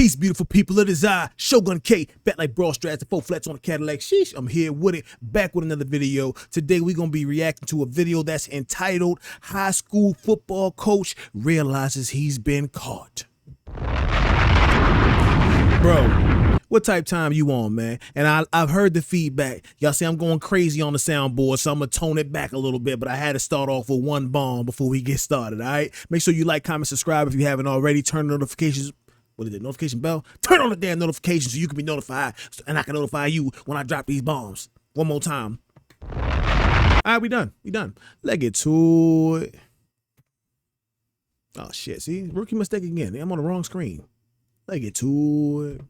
Peace, beautiful people. It is I, Shogun Kaye, back like broad straps and 4 flats on a Cadillac. Sheesh, I'm here with it, back with another video. Today, we're going to be reacting to a video that's entitled, High School Football Coach Realizes He's Been Caught. Bro, what type time you on, man? And I've heard the feedback. Y'all see I'm going crazy on the soundboard, so I'm going to tone it back a little bit, but I had to start off with one bomb before we get started, all right? Make sure you like, comment, subscribe if you haven't already. Turn the notifications. What is it? Notification bell? Turn on the damn notifications so you can be notified, and I can notify you when I drop these bombs. One more time. All right, we done. Let's get to it. Oh, shit. See? Rookie mistake again. I'm on the wrong screen. Let's get to it.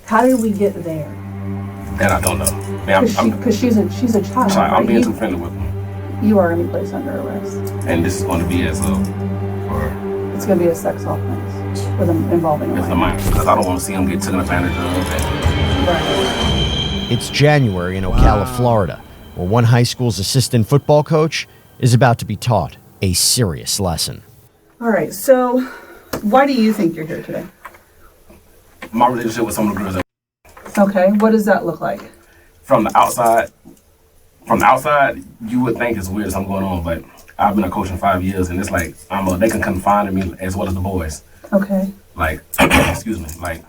How did we get there? That I don't know. Because she's a child. Sorry, right? I'm being too friendly with them. You are going to be placed under arrest. And this is going to be as a, it's going to be a sex offense with them involving a minor. Because I don't want to see them get taken advantage of. Right. It's January in Ocala, Florida, where one high school's assistant football coach is about to be taught a serious lesson. All right, so why do you think you're here today? My relationship with some of the girls. Okay, what does that look like? From the outside, you would think it's weird something going on, but I've been a coach in 5 years, and it's like they can confide in me as well as the boys. Okay. Like, excuse me, like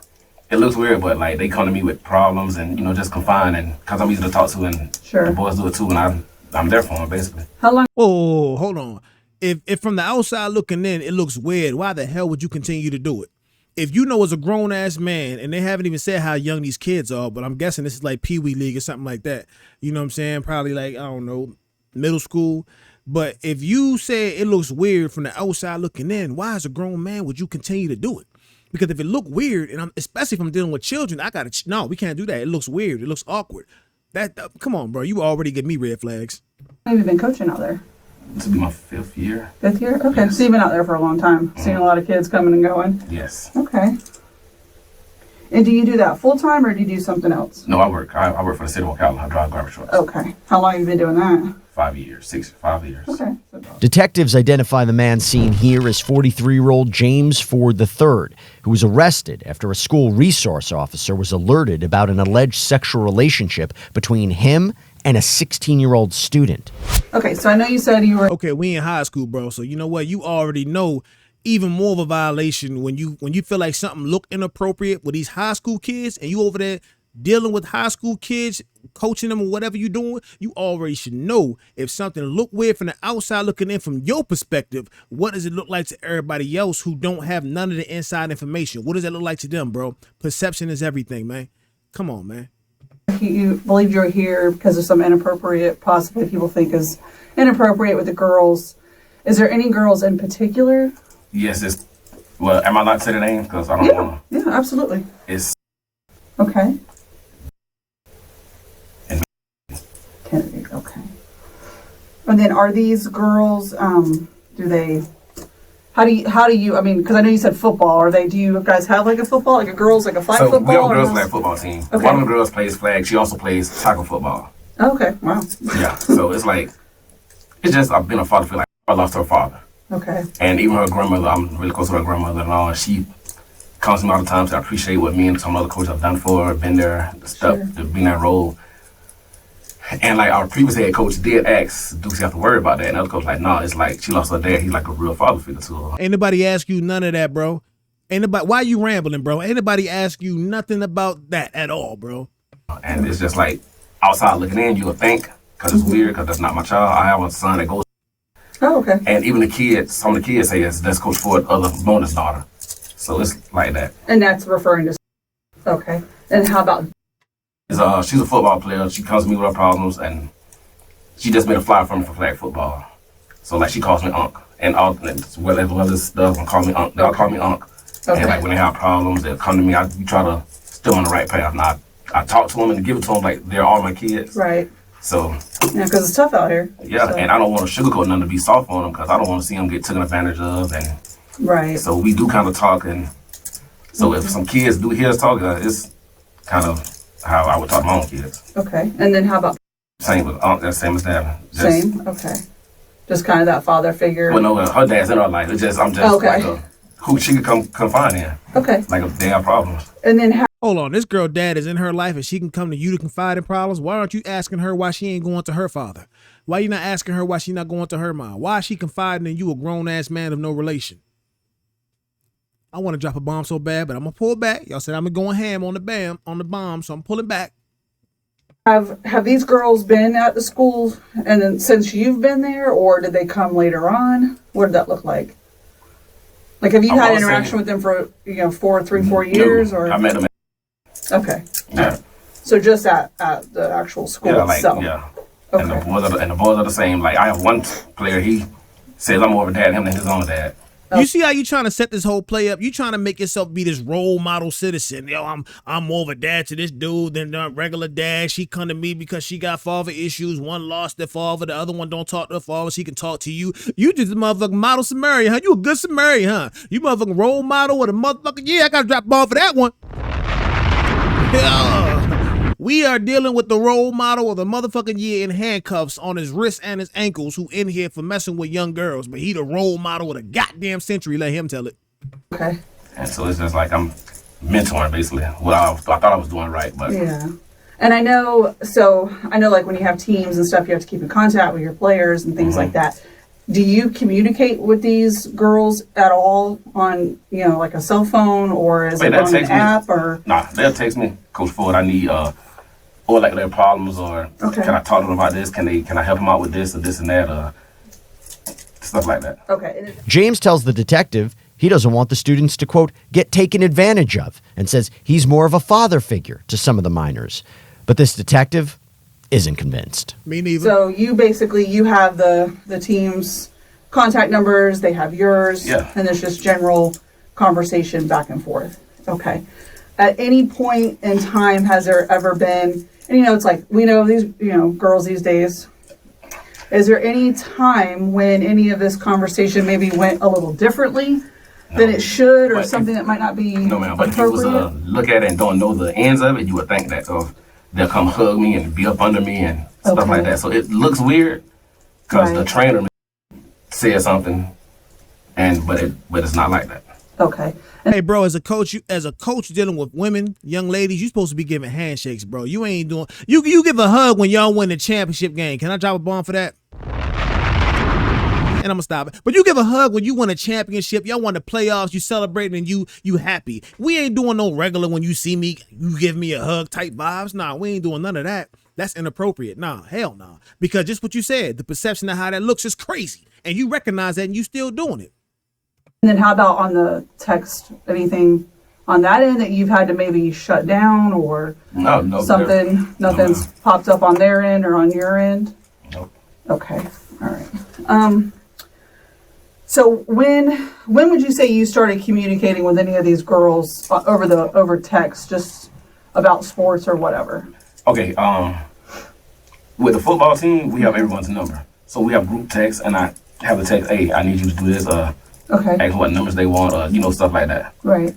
it looks weird, but like they come to me with problems and just confide, and because I'm easy to talk to, and sure, the boys do it too, and I'm there for them basically. How long? Oh, hold on. If from the outside looking in, it looks weird, why the hell would you continue to do it? If you know as a grown-ass man, and they haven't even said how young these kids are, but I'm guessing this is like Pee Wee League or something like that. You know what I'm saying? Probably like, I don't know, middle school. But if you say it looks weird from the outside looking in, why as a grown man would you continue to do it? Because if it look weird, and especially if I'm dealing with children, no, we can't do that. It looks weird. It looks awkward. Come on, bro. You already give me red flags. How long have you been coaching out there? This will be my 5th year. 5th year? Okay, Yes. so you've been out there for a long time. Mm-hmm. Seen a lot of kids coming and going? Yes. Okay. And do you do that full-time, or do you do something else? No, I work. I work for the city of Ocala. I drive garbage trucks. Okay. How long have you been doing that? 5 years. 5 years. Okay. Detectives identify the man seen here as 43-year-old James Ford III, who was arrested after a school resource officer was alerted about an alleged sexual relationship between him and a 16-year-old student. Okay, so I know you said you were... Okay, we in high school, bro, so you know what? You already know even more of a violation when you feel like something look inappropriate with these high school kids, and you over there dealing with high school kids, coaching them or whatever you're doing, you already should know if something look weird from the outside looking in from your perspective, what does it look like to everybody else who don't have none of the inside information? What does that look like to them, bro? Perception is everything, man. Come on, man. You believe you're here because of some inappropriate, possibly people think is inappropriate with the girls. Is there any girls in particular? Yes, well, am I allowed to say the name? Because I don't want to. Yeah, absolutely. It's... Okay. And Kennedy, okay. And then are these girls, how do you, I mean, because I know you said football, do you guys have like a football, like a girls, like a flag football? We have a girls flag football team. Okay. One of the girls plays flag. She also plays tackle football. Oh, okay, wow. Yeah, so it's just, I've been a father feel like I lost her father. Okay. And even her grandmother, I'm really close to her grandmother and all, and she comes to me all the time to appreciate what me and some other coaches have done for her, been there, stuff, to be in that role. And like our previous head coach did ask, do she have to worry about that? And the other coach like, no, it's like she lost her dad. He's like a real father figure to her. Ain't nobody ask you none of that, bro. Why you rambling, bro? Ain't nobody ask you nothing about that at all, bro. And it's just like outside looking in, you would think, because it's weird, because that's not my child. I have a son that goes. Oh, okay. And even the kids, some of the kids say that's Coach Ford's other bonus daughter. So it's like that. And that's referring to. Okay. And how about? She's a football player. She comes to me with her problems, and she just made a flyer for me for flag football. So like she calls me Unc, and all well as stuff and call me Unc. They'll call me Unc. Okay. And like when they have problems, they'll come to me. We try to stay on the right path. Now I talk to them and give it to them like they're all my kids. Right. So. Yeah, because it's tough out here. Yeah, so. And I don't want to sugarcoat nothing to be soft on them because I don't want to see them get taken advantage of. And right. So we do kind of talk, and so if some kids do hear us talk, it's kind of how I would talk to my own kids. Okay, and then how about? Same with Aunt, that's same as that. Same, okay. Just kind of that father figure. Well, no, her dad's in our life. I'm just okay. like who she could come confide in. Okay. Like if they have problems. And then how? Hold on, this girl dad is in her life and she can come to you to confide in problems. Why aren't you asking her why she ain't going to her father? Why you not asking her why she not going to her mom? Why is she confiding in you, a grown ass man of no relation? I want to drop a bomb so bad, but I'm gonna pull back. Y'all said I'm going ham on the bomb, so I'm pulling back. Have these girls been at the school and then since you've been there, or did they come later on? What did that look like? Like, have you had interaction with them for 4 years, or? I met them. Okay. Yeah. So just at the actual school itself. Yeah. Okay. And the boys are the same. Like I have one player, he says I'm more of a dad to him than his own dad. You see how you trying to set this whole play up? You trying to make yourself be this role model citizen. I'm more of a dad to this dude than a regular dad. She come to me because she got father issues. One lost their father, the other one don't talk to her father. She can talk to you. You just a motherfucking model Samaritan, huh? You a good Samaritan, huh? You motherfucking role model with a motherfucking, I gotta drop a ball for that one. Yeah. We are dealing with the role model of the motherfucking year in handcuffs on his wrists and his ankles who in here for messing with young girls, but he the role model of the goddamn century. Let him tell it. Okay. And so it's just like I'm mentoring basically. Well, I thought I was doing right, but Yeah. And I know like when you have teams and stuff, you have to keep in contact with your players and things like that. Do you communicate with these girls at all on, like a cell phone, or is it on an app, or? Nah, they'll text me, Coach Ford, I need or like their problems, or can I talk to them about this? Can I help them out with this or this and that, stuff like that. Okay. James tells the detective he doesn't want the students to, quote, get taken advantage of, and says he's more of a father figure to some of the minors. But this detective isn't convinced. Me neither. So you have the team's contact numbers, they have yours, and there's just general conversation back and forth. Okay. At any point in time, has there ever been, and it's like, we know these, girls these days, is there any time when any of this conversation maybe went a little differently than it should, or something that might not be No, ma'am, but if you was look at it and don't know the ends of it, you would think that they'll come hug me and be up under me and stuff like that. So it looks weird because the trainer said something, but it's not like that. Okay. Hey, bro, as a coach dealing with women, young ladies, you supposed to be giving handshakes, bro. You ain't doing. You give a hug when y'all win the championship game. Can I drop a bomb for that? And I'm gonna stop it. But you give a hug when you win a championship. Y'all won the playoffs. You celebrating and you happy. We ain't doing no regular when you see me, you give me a hug type vibes. Nah, we ain't doing none of that. That's inappropriate. Nah, hell nah. Because just what you said, the perception of how that looks is crazy, and you recognize that, and you still doing it. And then how about on the text? Anything on that end that you've had to maybe shut down, or no something? Nothing's popped up on their end or on your end? Nope. Okay. All right. So when would you say you started communicating with any of these girls over text, just about sports or whatever? Okay. With the football team, we have everyone's number, so we have group text, and I have a text. Hey, I need you to do this. Ask what numbers they want, stuff like that. Right.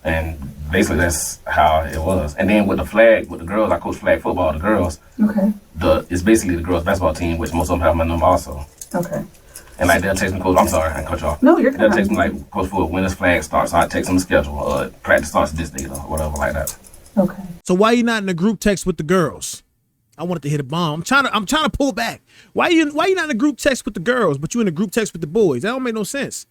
And basically that's how it was. And then with the flag, with the girls, I coach flag football. The girls, it's basically the girls basketball team, which most of them have my number also. Okay. And like they'll text me, Coach, I'm sorry, I cut you off. No, you're good. They'll text me like, Coach, for when this flag starts, so I text them the schedule. Practice starts this date or whatever like that. Okay. So why you not in the group text with the girls? I wanted to hit a bomb. I'm trying to pull back. Why you not in a group text with the girls, but you in a group text with the boys? That don't make no sense.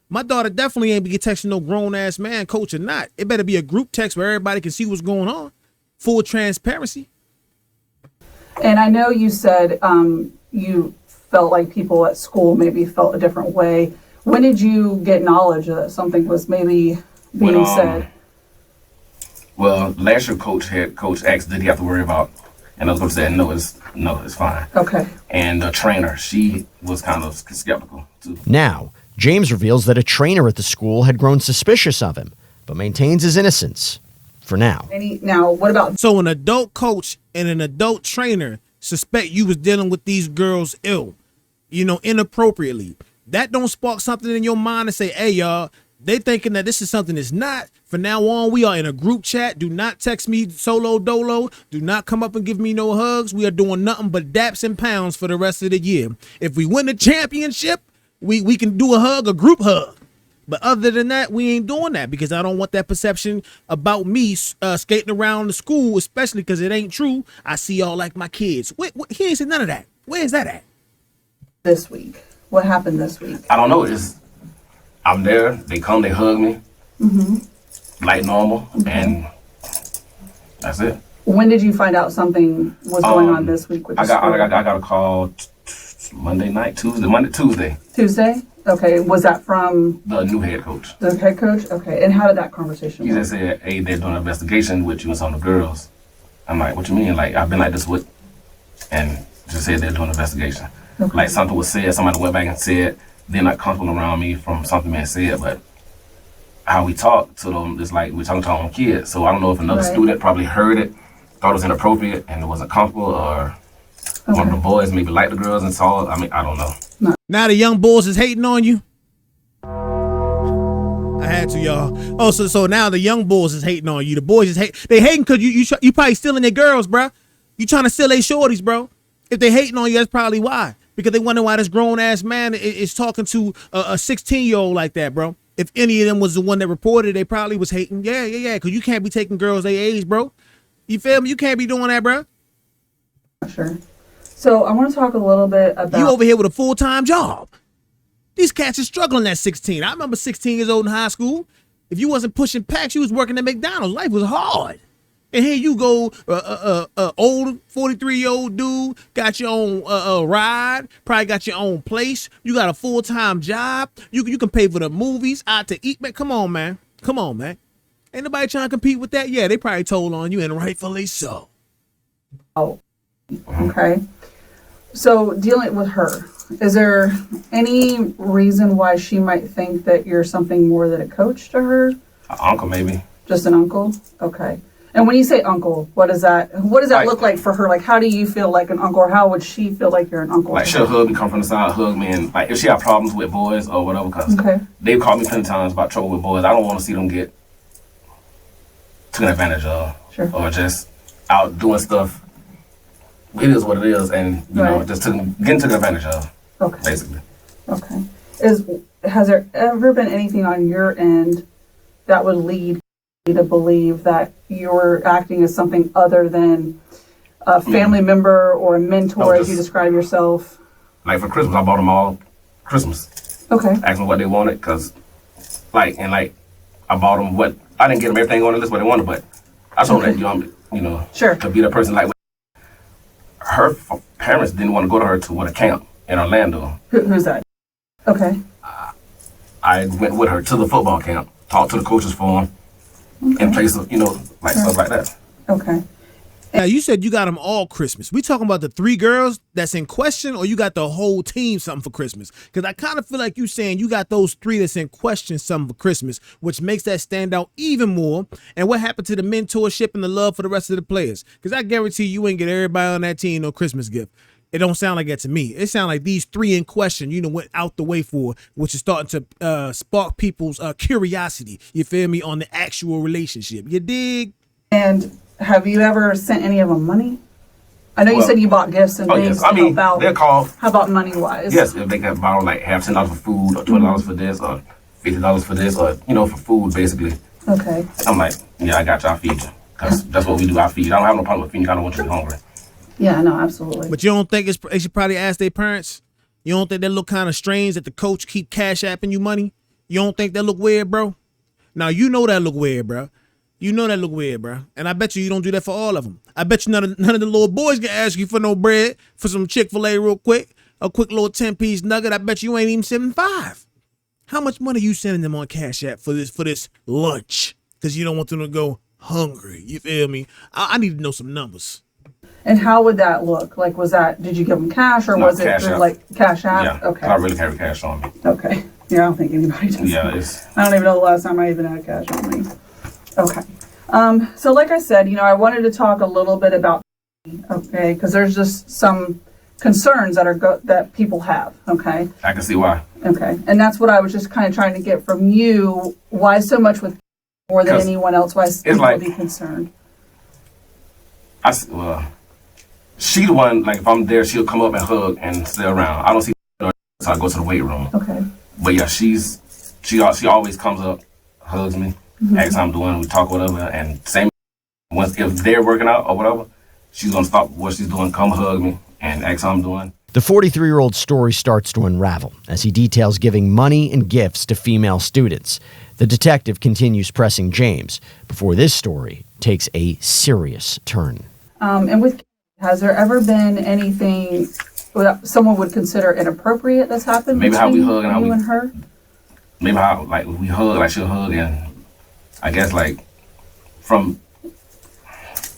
My daughter definitely ain't be texting no grown ass man, coach or not. It better be a group text where everybody can see what's going on. Full transparency. And I know you said you felt like people at school maybe felt a different way. When did you get knowledge that something was maybe being said? Well, last year coach asked, did he have to worry about? And I was going to say, no, it's fine. Okay. And the trainer, she was kind of skeptical too. Now, James reveals that a trainer at the school had grown suspicious of him, but maintains his innocence for now. Now, what about? So an adult coach and an adult trainer suspect you was dealing with these girls inappropriately. That don't spark something in your mind and say, hey, y'all, they thinking that this is something that's not. From now on, we are in a group chat. Do not text me solo dolo. Do not come up and give me no hugs. We are doing nothing but daps and pounds for the rest of the year. If we win the championship, we can do a group hug. But other than that, we ain't doing that because I don't want that perception about me skating around the school, especially because it ain't true. I see y'all like my kids. He ain't said none of that. Where is that at? This week. What happened this week? I don't know. I'm there. They come. They hug me, like normal, and that's it. When did you find out something was going on this week with the school? I got a call Tuesday. Tuesday? Okay. Was that from The new head coach. the head coach? Okay. And how did that conversation He go? just said, "Hey, they're doing an investigation with you and some of the girls." I'm like, "What you mean? Like I've been like this with?" And just said they're doing an investigation. Okay. Like something was said. Somebody went back and said they're not comfortable around me from something being said, but how we talk to them is like we're talking to our own kids. So I don't know if another Right. student probably heard it, thought it was inappropriate, and it wasn't comfortable, or one of the boys maybe liked the girls and saw it. I mean, I don't know. Now the young bulls is hating on you. I had to, y'all. Oh, so now the young bulls is hating on you. The boys is they hating because you probably stealing their girls, bro. You trying to steal their shorties, bro. If they hating on you, that's probably why. Because they wonder why this grown ass man is talking to a 16-year-old like that, bro. If any of them was the one that reported, they probably was hating. Yeah. Because you can't be taking girls their age, bro. You feel me? You can't be doing that, bro. Sure. So I want to talk a little bit about... You over here with a full-time job. These cats are struggling at 16. I remember 16 years old in high school. If you wasn't pushing packs, you was working at McDonald's. Life was hard. And here you go, old 43-year-old dude, got your own ride, probably got your own place. You got a full-time job. You can pay for the movies, out to eat. Man, come on, man. Ain't nobody trying to compete with that. Yeah, they probably told on you, and rightfully so. Oh, okay. So dealing with her, is there any reason why she might think that you're something more than a coach to her? An uncle maybe. Just an uncle? Okay. And when you say uncle, what does that look like for her? Like, how do you feel like an uncle, or how would she feel like you're an uncle? Like she'll hug me, come from the side, hug me, and like if she have problems with boys or whatever, because they've called me plenty of times about trouble with boys. I don't want to see them get taken advantage of, or just out doing stuff. It is what it is, and you know, just getting taken advantage of. Okay. Basically. Okay. Has there ever been anything on your end that would lead you to believe that you're acting as something other than a family member or a mentor, as you describe yourself? Like for Christmas, I bought them all Christmas. Okay. Asked them what they wanted, cause I bought them what I didn't get them everything on the list what they wanted, but I told them that to be the person like her parents didn't want to go to her to a camp in Orlando. Who's that? Okay. I went with her to the football camp, talked to the coaches for them, in place of, stuff like that. Okay. Now, you said you got them all Christmas. We talking about the 3 girls that's in question, or you got the whole team something for Christmas? Because I kind of feel like you saying you got those 3 that's in question something for Christmas, which makes that stand out even more. And what happened to the mentorship and the love for the rest of the players? Because I guarantee you ain't get everybody on that team no Christmas gift. It don't sound like that to me. It sounds like these 3 in question, went out the way for, which is starting to spark people's curiosity, you feel me, on the actual relationship. You dig? And have you ever sent any of them money? I know you said you bought gifts and things to help out. They're called. How about money-wise? Yes, if they can borrow have $10 for food, or $20 for this, or $50 for this, or, for food, basically. Okay. I'm like, yeah, I got you, I'll feed you. Because that's what we do, I feed you. I don't have no problem with feeding you, I don't want you to be hungry. Yeah, no, absolutely. But you don't think they should probably ask their parents? You don't think that look kind of strange that the coach keep cash apping you money? You don't think that look weird, bro? Now, you know that look weird, bro. And I bet you don't do that for all of them. I bet you none of the little boys can ask you for no bread, for some Chick-fil-A real quick, a quick little 10-piece nugget. I bet you ain't even sending 5. How much money you sending them on Cash App for this lunch? Because you don't want them to go hungry. You feel me? I need to know some numbers. And how would that look? Like, did you give them cash, or was it through, Cash App? Yeah, okay. I really carry cash on me. Okay. Yeah, I don't think anybody does. Yeah, I don't even know the last time I even had cash on me. Okay. So like I said, I wanted to talk a little bit about, okay, because there's just some concerns that people have, okay? I can see why. Okay. And that's what I was just kind of trying to get from you. Why so much with more than anyone else? Why people be concerned? She the one, if I'm there, she'll come up and hug and stay around. I don't see her, so I go to the weight room. Okay. But yeah, she's she always comes up, hugs me, asks how I'm doing, we talk whatever, and same once if they're working out or whatever, she's gonna stop what she's doing, come hug me, and ask how I'm doing. The 43-year-old story starts to unravel as he details giving money and gifts to female students. The detective continues pressing James before this story takes a serious turn. And has there ever been anything that someone would consider inappropriate that's happened Maybe how we between hug and how you we, and her? Maybe how like we hug, like she'll hug, and I guess like from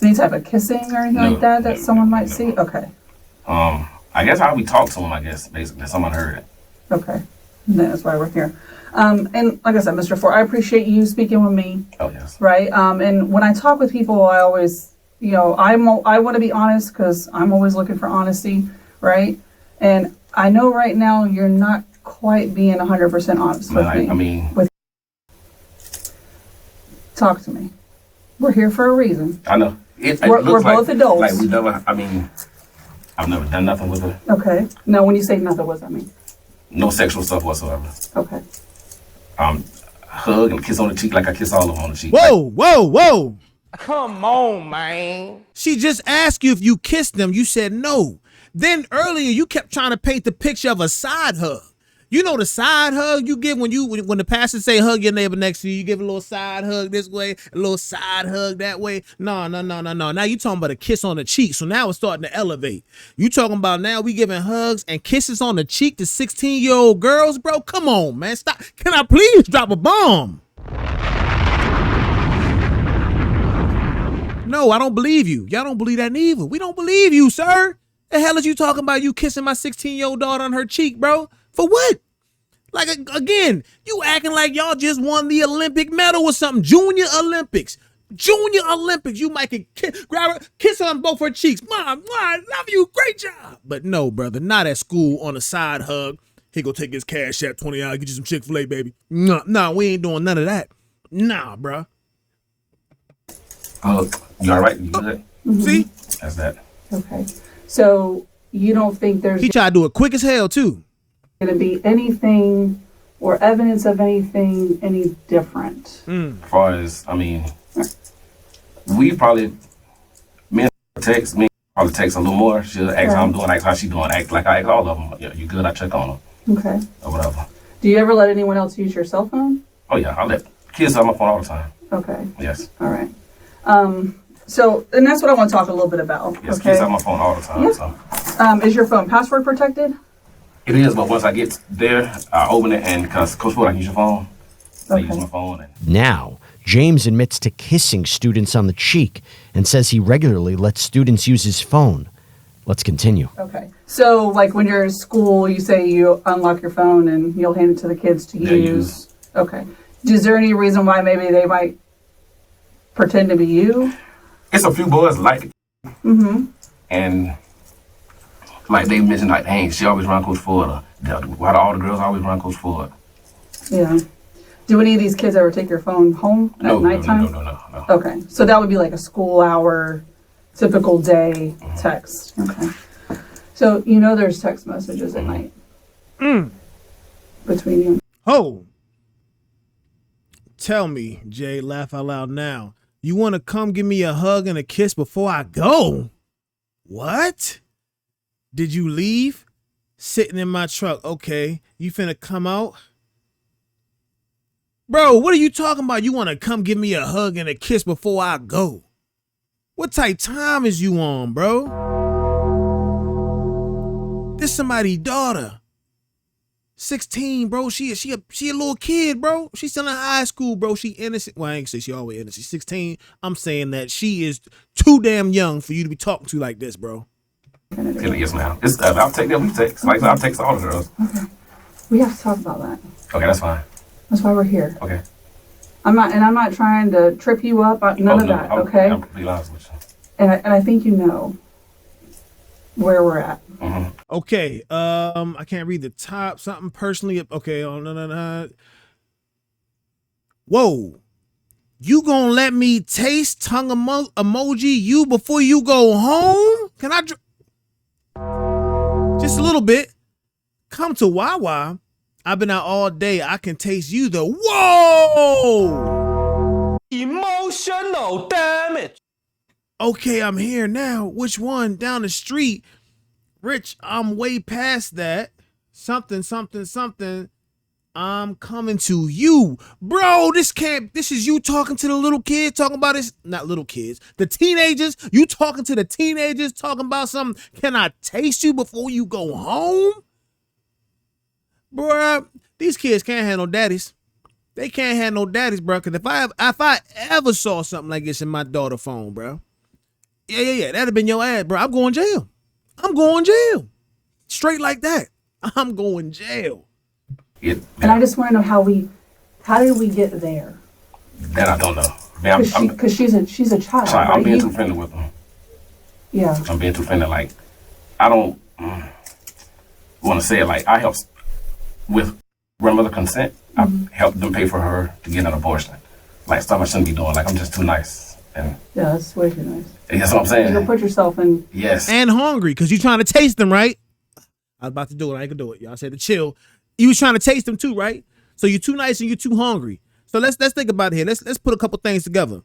Any type of kissing or anything like that someone might see? Okay. I guess how we talk to him, I guess, basically. Someone heard it. Okay. And that's why we're here. And like I said, Mr. Ford, I appreciate you speaking with me. Oh, yes. Right? And when I talk with people, I always, I want to be honest because I'm always looking for honesty, right? And I know right now you're not quite being 100% honest with me. Talk to me. We're here for a reason. I know. We're both adults. Like we never, I've never done nothing with her. Okay. Now, when you say nothing, what does that mean? No sexual stuff whatsoever. Okay. Hug and kiss on the cheek like I kiss all of them on the cheek. Whoa. Come on, man. She just asked you if you kissed them. You said no. Then earlier you kept trying to paint the picture of a side hug. You know the side hug you give when the pastor say hug your neighbor next to you, you give a little side hug this way, a little side hug that way. No. Now you talking about a kiss on the cheek. So now it's starting to elevate. You talking about now we giving hugs and kisses on the cheek to 16-year-old girls, bro? Come on, man. Stop. Can I please drop a bomb? No, I don't believe you. Y'all don't believe that neither. We don't believe you, sir. The hell is you talking about you kissing my 16-year-old daughter on her cheek, bro? For what? Like, again, you acting like y'all just won the Olympic medal or something. Junior Olympics. You might grab her, kiss her on both her cheeks. Mom, I love you. Great job. But no, brother, not at school on a side hug. He go take his cash app, $20, get you some Chick-fil-A, baby. No, we ain't doing none of that. Nah, bro. Oh, you all right? You good? See? That's that. Okay. So you don't think there's He tried to do it quick as hell, too. going to be anything or evidence of anything any different? As far as, we probably, me probably text a little more. She'll ask how I'm doing, ask how she doing, act like I ask all of them. Yeah, you good? I check on them. Okay. Or whatever. Do you ever let anyone else use your cell phone? Oh, yeah. I let kids have my phone all the time. Okay. Yes. All right. So, and that's what I want to talk a little bit about. Yes, okay? kids have my phone all the time. Yeah. So. Is your phone password protected? It is, but once I get there, I open it, and because Coach Ford, I can use your phone. So I Okay. use my phone. And Now, James admits to kissing students on the cheek and says he regularly lets students use his phone. Let's continue. Okay. So, like when you're in school, you say you unlock your phone and you'll hand it to the kids to use. Okay. Is there any reason why maybe they might pretend to be you? it's a few boys like it. And like they mentioned, like, hey, she always run Coach Ford. Why do all the girls always run Coach Ford? Yeah. Do any of these kids ever take your phone home at nighttime? No. Okay. So that would be like a school hour, typical day text. Okay. So there's text messages at night between you. Oh. Tell me, Jay, laugh out loud now. You want to come give me a hug and a kiss before I go? What? Did you leave? Sitting in my truck. Okay. You finna come out? Bro, what are you talking about? You want to come give me a hug and a kiss before I go? What type time is you on, bro? This somebody's daughter. 16, bro. She a little kid, bro. She's still in high school, bro. She innocent. Well, I ain't say she always innocent. She's 16. I'm saying that she is too damn young for you to be talking to like this, bro. Yes, ma'am. I'll take that. We text. Like I'll text all the girls. Okay. We have to talk about that. Okay, that's fine. That's why we're here. Okay. I'm not trying to trip you up. None of that. Okay. I'll be honest with you. And I think you know where we're at. Okay, I can't read the top. Something personally. Okay, no. Whoa, you gonna let me taste tongue emoji you before you go home? Can I just a little bit? Come to Wawa. I've been out all day. I can taste you though. Whoa! Emotional damage. Okay, I'm here now. Which one? Down the street. Rich, I'm way past that. Something. I'm coming to you. Bro, this is you talking to the little kid, talking about this, not little kids, the teenagers. You talking to the teenagers, talking about something. Can I taste you before you go home? Bro, these kids can't handle daddies. They can't handle daddies, bro. Because if I ever saw something like this in my daughter's phone, bro, yeah, that'd have been your ass, bro. I'm going jail. Straight like that. I'm going jail. Yeah. And I just want to know how did we get there? That I don't know. Man, Because she's a child. I'm Right? being too friendly with them. Yeah. I'm being too friendly. Like, I don't want to say it. Like, I help with grandmother consent. I helped them pay for her to get an abortion. Like, stuff I shouldn't be doing. Like, I'm just too nice. And Yeah, that's way too nice. that's what I'm saying. You'll put yourself in. Yes. And hungry, because you trying to taste them, right? I was about to do it. I ain't gonna do it. Y'all said to chill. You was trying to taste them too, right? So you're too nice and you're too hungry. So let's think about it here. Let's put a couple things together.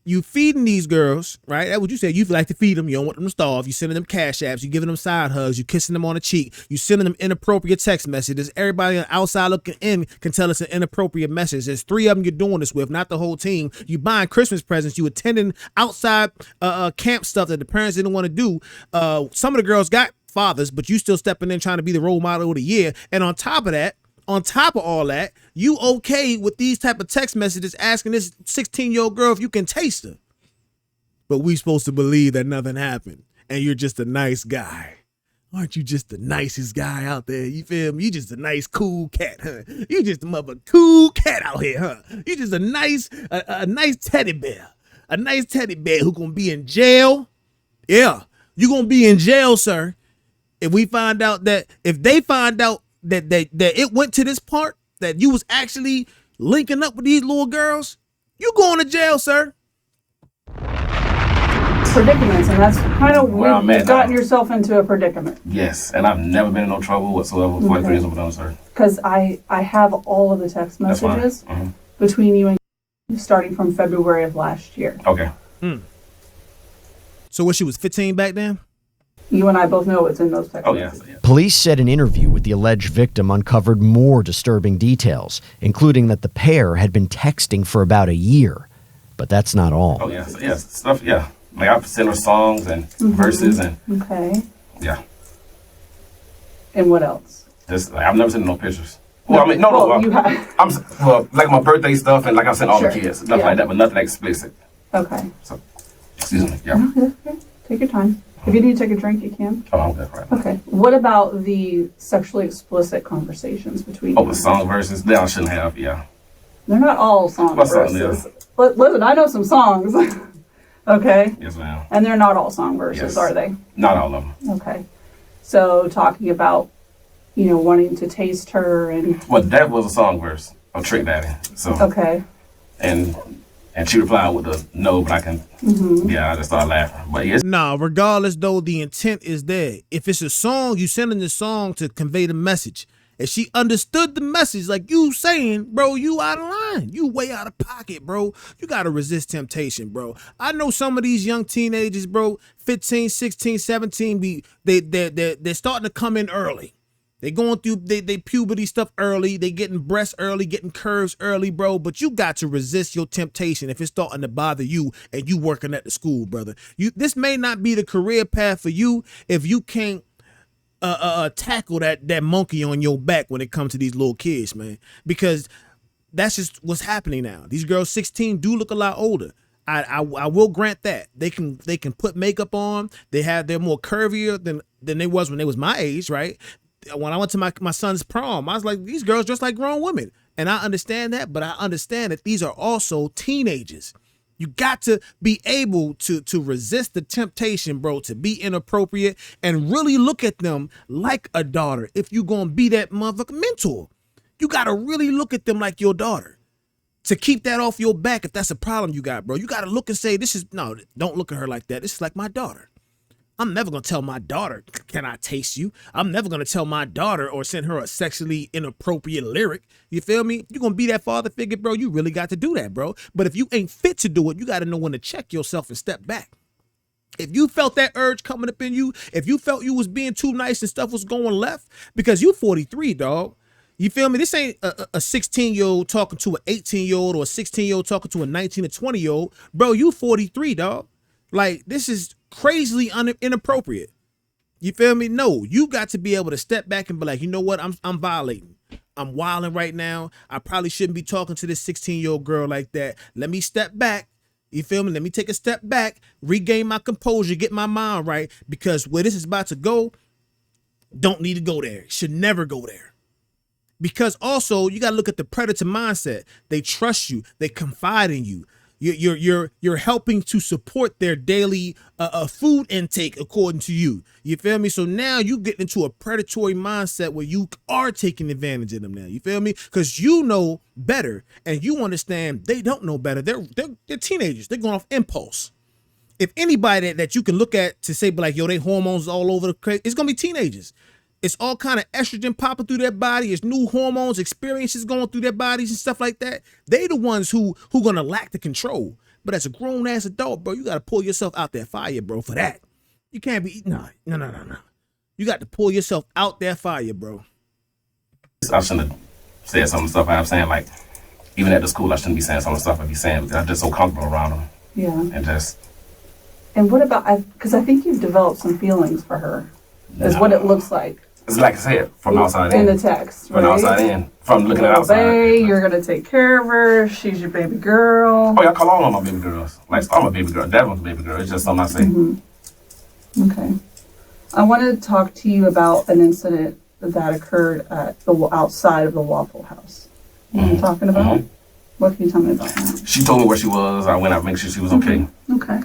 You feeding these girls, right? That's what you said. You like to feed them. You don't want them to starve. You sending them cash apps. You giving them side hugs. You kissing them on the cheek. You sending them inappropriate text messages. Everybody on the outside looking in can tell it's an inappropriate message. There's 3 of them you're doing this with, not the whole team. You buying Christmas presents. You attending outside camp stuff that the parents didn't want to do. Some of the girls got fathers, but you still stepping in trying to be the role model of the year. And on top of all that, you okay with these type of text messages asking this 16-year-old girl if you can taste her. But we supposed to believe that nothing happened and you're just a nice guy. Aren't you just the nicest guy out there? You feel me? You just a nice, cool cat, huh? You just a mother cool cat out here, huh? You just a nice teddy bear. A nice teddy bear who gonna be in jail. Yeah, you gonna be in jail, sir. If they find out that it went to this part, that you was actually linking up with these little girls, you going to jail, sir. Predicaments, and that's kind of Where I'm you've at gotten now. yourself into a predicament. Yes. And I've never been in no trouble whatsoever. 43 years old, sir. Because I have all of the text That's fine. messages between you and starting from February of last year. Okay. So what, she was 15 back then? You and I both know what's in those text Oh, yeah. messages. Police said an interview with the alleged victim uncovered more disturbing details, including that the pair had been texting for about a year. But that's not all. Oh, yeah. So, yeah. Stuff, yeah. Like, I send her songs and verses and, Okay. yeah. And what else? Just, like, I've never sent no pictures. Well, I mean, no. Well, you have. Like my birthday stuff and like I sent all Sure. the kids. Stuff Yeah. like that, but nothing explicit. Okay. So, excuse me. Yeah. Okay. Take your time. If you need to take a drink, you can. Oh, I'm good right now. Okay. What about the sexually explicit conversations between Oh, you? the song verses? That I shouldn't have, yeah. They're not all song What song verses. Listen, I know some songs. Okay. Yes, ma'am. And they're not all song verses, Yes. are they? Not all of them. Okay. So talking about, wanting to taste her and Well, that was a song verse of Trick Daddy. So, okay. and she replied with a no, but I can, yeah, I just started laughing. But yes, Nah, regardless though, the intent is there. If it's a song, you sending the song to convey the message. If she understood the message, like you saying, bro, you out of line. You way out of pocket, bro. You got to resist temptation, bro. I know some of these young teenagers, bro, 15, 16, 17, they're starting to come in early. They going through they puberty stuff early. They getting breasts early, getting curves early, bro. But you got to resist your temptation if it's starting to bother you and you working at the school, brother. This may not be the career path for you if you can't tackle that monkey on your back when it comes to these little kids, man. Because that's just what's happening now. These girls 16 do look a lot older. I will grant that. They can put makeup on. They're more curvier than they was when they was my age, right? When I went to my son's prom, I was like, these girls dress like grown women. And I understand that, but I understand that these are also teenagers. You got to be able to resist the temptation, bro, to be inappropriate and really look at them like a daughter. If you're going to be that motherfucking mentor, you got to really look at them like your daughter. To keep that off your back, if that's a problem you got, bro, you got to look and say, don't look at her like that. This is like my daughter. I'm never gonna tell my daughter, can I taste you? I'm never gonna tell my daughter or send her a sexually inappropriate lyric. You feel me? You're gonna be that father figure, bro. You really got to do that, bro. But if you ain't fit to do it, you got to know when to check yourself and step back. If you felt that urge coming up in you, if you felt you was being too nice and stuff was going left, because you 43, dog. You feel me? This ain't a 16-year-old talking to an 18-year-old or a 16-year-old talking to a 19 or 20-year-old. Bro, you 43, dog. Like, this is crazily inappropriate. You feel me? No, you got to be able to step back and be like, you know what? I'm violating. I'm wilding right now. I probably shouldn't be talking to this 16-year-old girl like that. Let me step back. You feel me? Let me take a step back, regain my composure, get my mind right, because where this is about to go, don't need to go there. Should never go there. Because also, you got to look at the predator mindset. They trust you. They confide in you. You're helping to support their daily food intake according to you. You feel me? So now you get into a predatory mindset where you are taking advantage of them now. You feel me? Because you know better and you understand they don't know better. They're teenagers. They're going off impulse. If anybody that you can look at to say, like, yo, they hormones all over the place, it's gonna be teenagers. It's all kind of estrogen popping through their body. It's new hormones, experiences going through their bodies and stuff like that. They the ones who gonna lack the control. But as a grown ass adult, bro, you gotta pull yourself out that fire, bro. For that, you can't be no. You got to pull yourself out that fire, bro. I shouldn't have said some of the stuff I'm saying. Like, even at the school, I shouldn't be saying some of the stuff I be saying because I'm just so comfortable around them. Yeah. And just. And what about? Because I think you've developed some feelings for her. Is what it looks like. It's like I said, from the outside in. In the text, From the outside in. From looking at outside. Obey, you're going to take care of her. She's your baby girl. Oh, yeah, I call all of my baby girls. Like, I'm a baby girl. Dad was a baby girl. It's just something I say. Mm-hmm. Okay. I want to talk to you about an incident that occurred at outside of the Waffle House. You know what I'm talking about? Mm-hmm. What can you tell me about that? She told me where she was. I went out to make sure she was okay. Okay.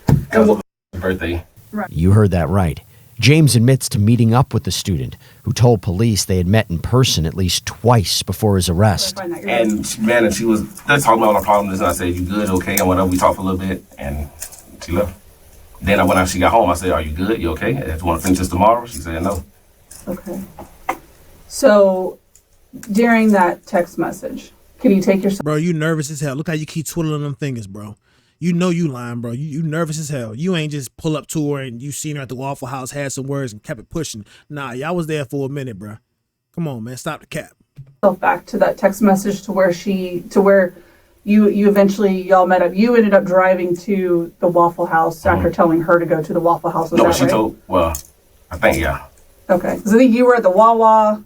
Because of her birthday. Right. You heard that right. James admits to meeting up with the student, who told police they had met in person at least twice before his arrest. And she was just talking about all the problems, and I said, "You good? Okay?" And whatever. We talked for a little bit, and she left. Then when she got home, I said, "Are you good? You okay? Do you want to finish this tomorrow?" She said, "No." Okay. So, during that text message, can you take yourself? Bro, you nervous as hell. Look how you keep twiddling them fingers, bro. You know you lying, bro. You nervous as hell. You ain't just pull up to her and you seen her at the Waffle House, had some words and kept it pushing. Nah, y'all was there for a minute, bro. Come on, man. Stop the cap. Back to that text message to where you eventually y'all met up. You ended up driving to the Waffle House after telling her to go to the Waffle House. Was No, that but she right? told. Well, I think yeah. Okay, because I think you were at the Wawa,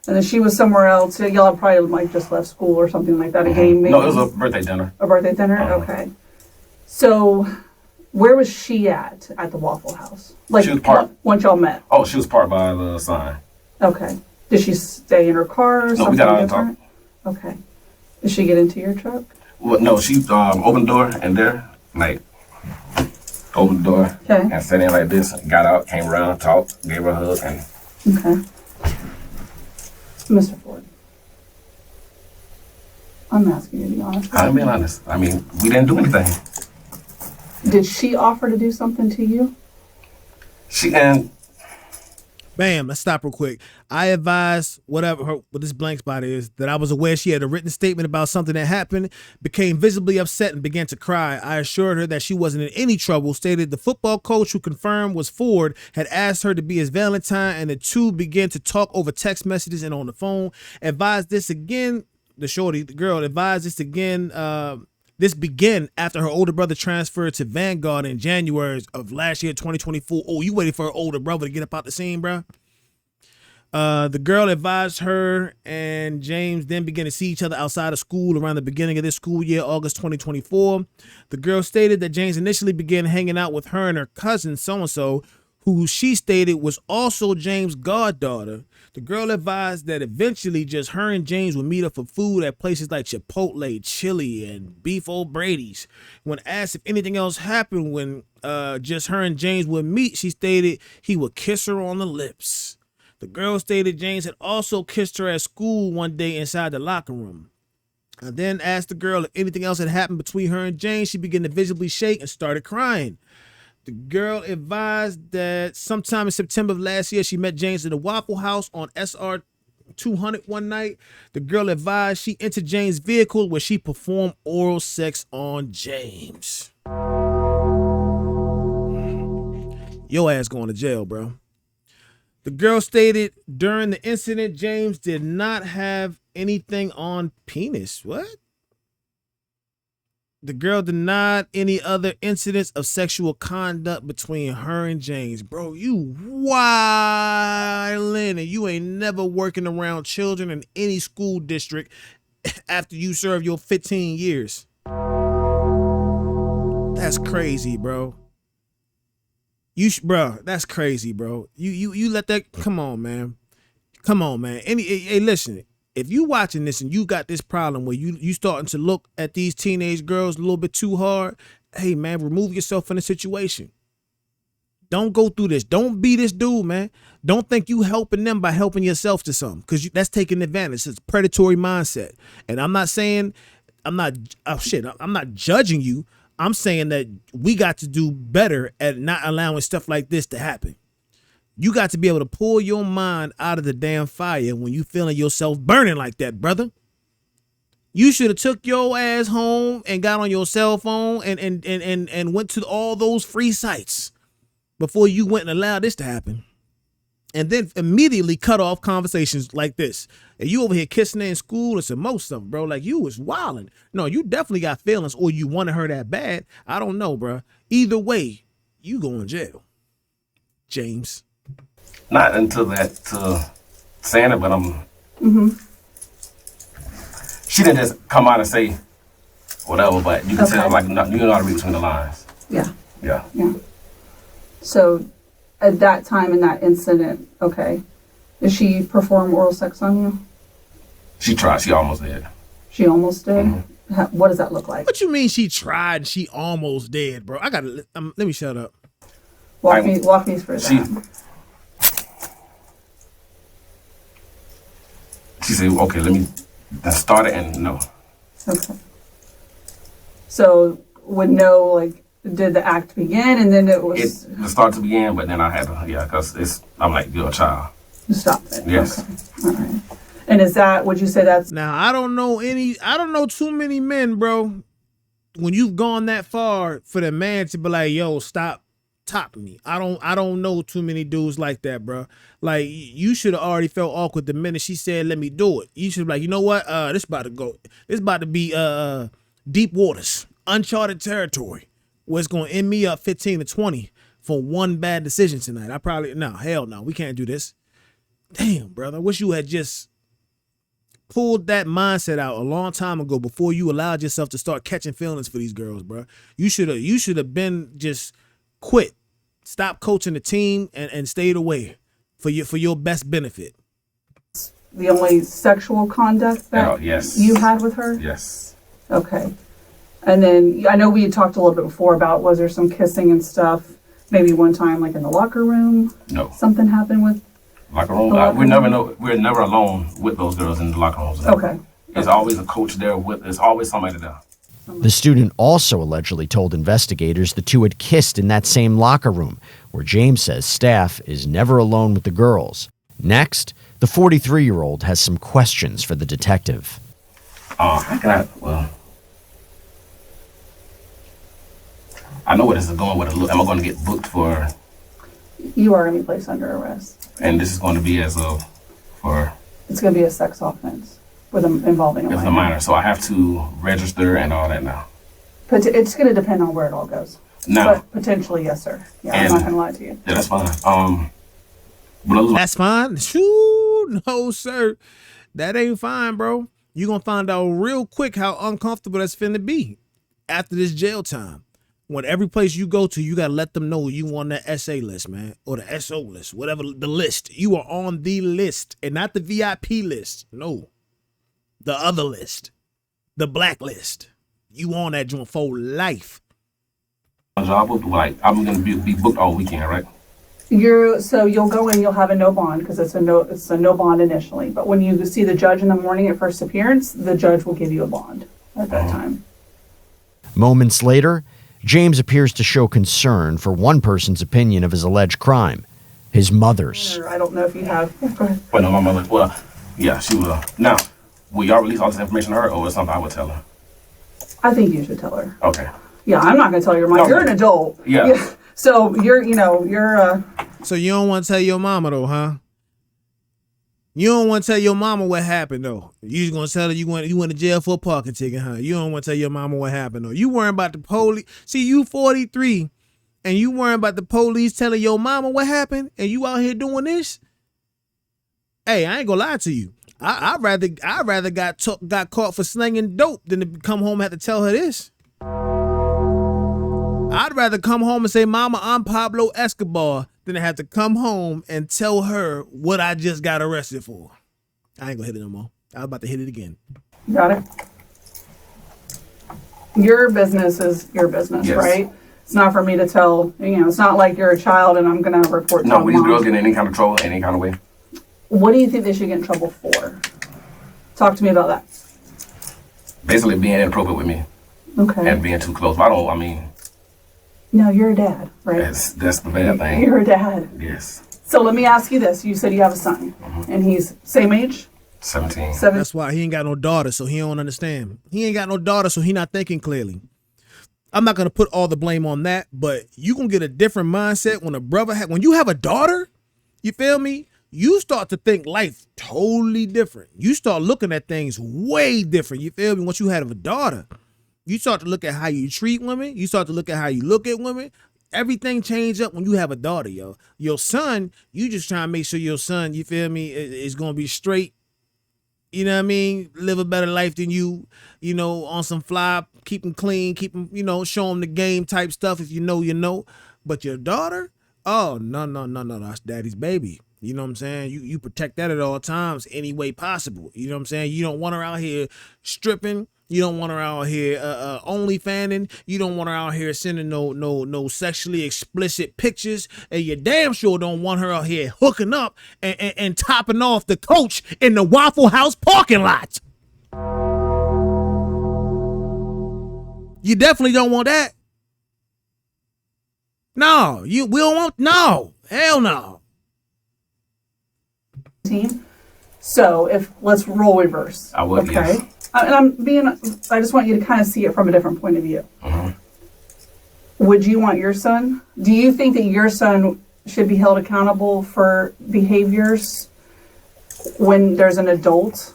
and then she was somewhere else. Y'all had probably like just left school or something like that. A game, maybe. No, it was a birthday dinner. A birthday dinner. Okay. So, where was she at the Waffle House? Like, She was parked. Once y'all met. Oh, she was parked by the sign. Okay. Did she stay in her car or No, something we got out and different? Okay. Did she get into your truck? Well, no, she opened the door and there, like, opened the door Okay. and sat in like this, got out, came around, talked, gave her a hug, and Okay. Mr. Ford, I'm asking you to be honest. I'm being honest. I mean, we didn't do anything. Did she offer to do something to you? She and Bam, let's stop real quick. I advised what this blank spot is that I was aware she had a written statement about something that happened, became visibly upset and began to cry. I assured her that she wasn't in any trouble, stated the football coach who confirmed was Ford had asked her to be his Valentine, and the two began to talk over text messages and on the phone. Advised this again, the girl advised this again, this began after her older brother transferred to Vanguard in January of last year, 2024. Oh, you waiting for her older brother to get up out the scene, bro? The girl advised her and James then began to see each other outside of school around the beginning of this school year, August 2024. The girl stated that James initially began hanging out with her and her cousin, so-and-so, who she stated was also James' goddaughter. The girl advised that eventually just her and James would meet up for food at places like Chipotle, Chili, and Beef O'Brady's. When asked if anything else happened when just her and James would meet, she stated he would kiss her on the lips. The girl stated James had also kissed her at school one day inside the locker room. I then asked the girl if anything else had happened between her and James. She began to visibly shake and started crying. The girl advised that sometime in September of last year, she met James at a Waffle House on SR 200 one night. The girl advised she entered James' vehicle where she performed oral sex on James. Your ass going to jail, bro. The girl stated during the incident, James did not have anything on penis. What? The girl denied any other incidents of sexual conduct between her and James. Bro, you wildin', and you ain't never working around children in any school district after you serve your 15 years. That's crazy, bro. Bro, that's crazy, bro. You let that, come on, man. Come on, man. Hey, listen, if you watching this and you got this problem where you starting to look at these teenage girls a little bit too hard, hey, man, remove yourself from the situation. Don't go through this. Don't be this dude, man. Don't think you helping them by helping yourself to something, because that's taking advantage. It's a predatory mindset. And I'm not saying, I'm not judging you. I'm saying that we got to do better at not allowing stuff like this to happen. You got to be able to pull your mind out of the damn fire when you feeling yourself burning like that, brother. You should have took your ass home and got on your cell phone and went to all those free sites before you went and allowed this to happen. And then immediately cut off conversations like this. And you over here kissing her in school and some more stuff, bro. Like, you was wilding. No, you definitely got feelings, or you wanted her that bad. I don't know, bro. Either way, you going to jail, James. Not until that to saying it, but she didn't just come out and say whatever, but you can tell, like, you know how to read between the lines. Yeah. Yeah. Yeah. So at that time in that incident, okay, did she perform oral sex on you? She tried. She almost did. She almost did? What does that look like? What you mean she tried and she almost did, bro? I gotta, let me shut up. Walk me through that. She said, okay, let me start it, and no. Okay. So would no, like, did the act begin and then it was... It started to begin, but then I had to, because I'm like, you're a child. You stopped it? Yes. Okay. All right. And is that, would you say that's... Now, I don't know too many men, bro, when you've gone that far for the man to be like, yo, stop topping me. I don't know too many dudes like that, bro. Like, you should have already felt awkward the minute she said, let me do it. You should be like, you know what? This about to be deep waters, uncharted territory, where it's going to end me up 15 to 20 for one bad decision tonight. Hell no, we can't do this. Damn, brother. I wish you had just pulled that mindset out a long time ago before you allowed yourself to start catching feelings for these girls, bro. You should have been just quit. Stop coaching the team and stayed away for your best benefit. The only sexual conduct that you had with her? Yes. Okay. And then I know we had talked a little bit before about, was there some kissing and stuff? Maybe one time, like in the locker room? No. Something happened with locker room? We're never alone with those girls in the locker rooms. Okay. There's always a coach there there's always somebody there. The student also allegedly told investigators the two had kissed in that same locker room, where James says staff is never alone with the girls. Next, the 43-year-old has some questions for the detective. I know where this is going with am I going to get booked for? You are going to be placed under arrest. And this is going to be It's going to be a sex offense involving a minor. So I have to register and all that now. But it's going to depend on where it all goes. No. But potentially, yes, sir. Yeah, I'm not going to lie to you. Yeah, that's fine. That's fine? Shoo, no, sir. That ain't fine, bro. You're going to find out real quick how uncomfortable that's finna be after this jail time. When every place you go to, you got to let them know you on the SA list, man, or the SO list, whatever the list. You are on the list and not the VIP list. No, the other list, the blacklist. You on that joint for life. I'm going to be booked all weekend, right? So you'll go in, you'll have a no bond because it's a no bond initially. But when you see the judge in the morning at first appearance, the judge will give you a bond at that time. Moments later, James appears to show concern for one person's opinion of his alleged crime, his mother's. Or I don't know if you have. Go ahead. But no, my mother, well, yeah, she will. Now, will y'all release all this information to her, or is something I would tell her? I think you should tell her. Okay. Yeah, I'm not going to tell your mom. No. You're an adult. Yeah. So you're. So you don't want to tell your mama though, huh? You don't want to tell your mama what happened though. You just gonna tell her you went to jail for a parking ticket, huh? You don't want to tell your mama what happened though. You worrying about the police. See, you 43, and you worrying about the police telling your mama what happened, and you out here doing this. Hey, I ain't gonna lie to you. I'd rather got caught for slinging dope than to come home and have to tell her this. I'd rather come home and say, Mama, I'm Pablo Escobar, than to have to come home and tell her what I just got arrested for. I ain't gonna hit it no more. I was about to hit it again. Got it. Your business is your business, Yes. right? It's not for me to tell. It's not like you're a child and I'm gonna report to No, your when these mom. girls get in any kind of trouble, any kind of way. What do you think they should get in trouble for? Talk to me about that. Basically being inappropriate with me Okay. and being too close. I mean, No, you're a dad, right? that's the bad thing. You're a dad. Yes. So let me ask you this. You said you have a son, and he's same age? 17. 7. That's why he ain't got no daughter, so he don't understand. He ain't got no daughter, so he not thinking clearly. I'm not gonna put all the blame on that, but you gonna get a different mindset when you have a daughter. You feel me? You start to think life totally different. You start looking at things way different. You feel me? Once you have a daughter, you start to look at how you treat women. You start to look at how you look at women. Everything changes up when you have a daughter, yo. Your son, you just trying to make sure your son, you feel me, is going to be straight. You know what I mean? Live a better life than you, on some fly, keep him clean, keep him, show him the game type stuff. If you know, you know. But your daughter, oh, no, that's daddy's baby. You know what I'm saying? You protect that at all times, any way possible. You know what I'm saying? You don't want her out here stripping. You don't want her out here only fanning. You don't want her out here sending no sexually explicit pictures. And you damn sure don't want her out here hooking up and topping off the coach in the Waffle House parking lot. You definitely don't want that. No, we don't want, no, hell no. Team. So let's role reverse. I would, okay. yes. And I just want you to kind of see it from a different point of view. Would you want your son? Do you think that your son should be held accountable for behaviors when there's an adult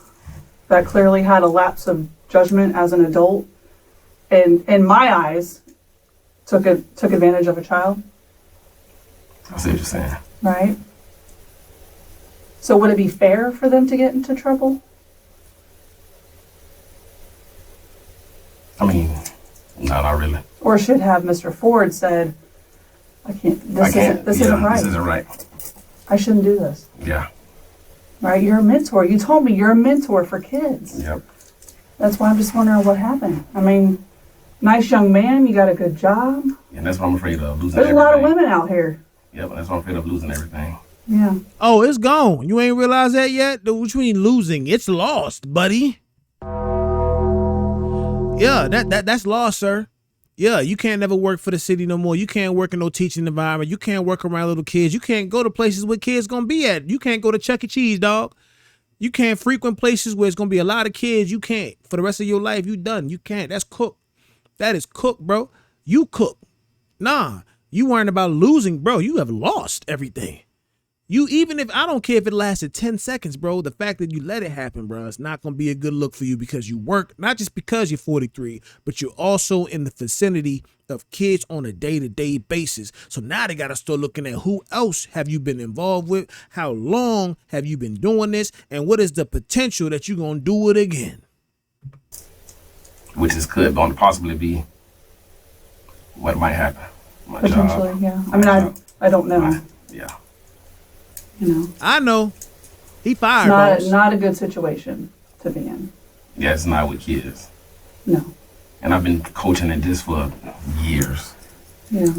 that clearly had a lapse of judgment as an adult, and in my eyes, took advantage of a child? I see what you're saying. Right? So would it be fair for them to get into trouble? I mean, no, not really. Or should have Mr. Ford said, this isn't right. This isn't right. I shouldn't do this. Yeah. Right? You're a mentor. You told me you're a mentor for kids. Yep. That's why I'm just wondering what happened. I mean, nice young man, you got a good job. And that's what I'm afraid of, losing There's everything. a lot of women out here. Yep, that's what I'm afraid of, losing everything. Yeah. Oh, it's gone. You ain't realized that yet? What you mean losing? It's lost, buddy. Yeah, that's lost, sir. Yeah, you can't never work for the city no more. You can't work in no teaching environment. You can't work around little kids. You can't go to places where kids gonna be at. You can't go to Chuck E. Cheese, dog. You can't frequent places where it's gonna be a lot of kids. You can't. For the rest of your life, you done. You can't. That's cooked. That is cooked, bro. You cook. Nah, you worrying about losing, bro. You have lost everything. Even if I don't care if it lasted 10 seconds, bro, the fact that you let it happen, bro, it's not going to be a good look for you because you work, not just because you're 43, but you're also in the vicinity of kids on a day-to-day basis. So now they got to start looking at who else have you been involved with, how long have you been doing this, and what is the potential that you're going to do it again. Which is could going to possibly be what might happen. My Potentially, job. yeah. I mean, I don't know. Yeah. You know. I know. He fired, boss. Not a good situation to be in. Yeah, it's not with kids. No. And I've been coaching in this for years. Yeah.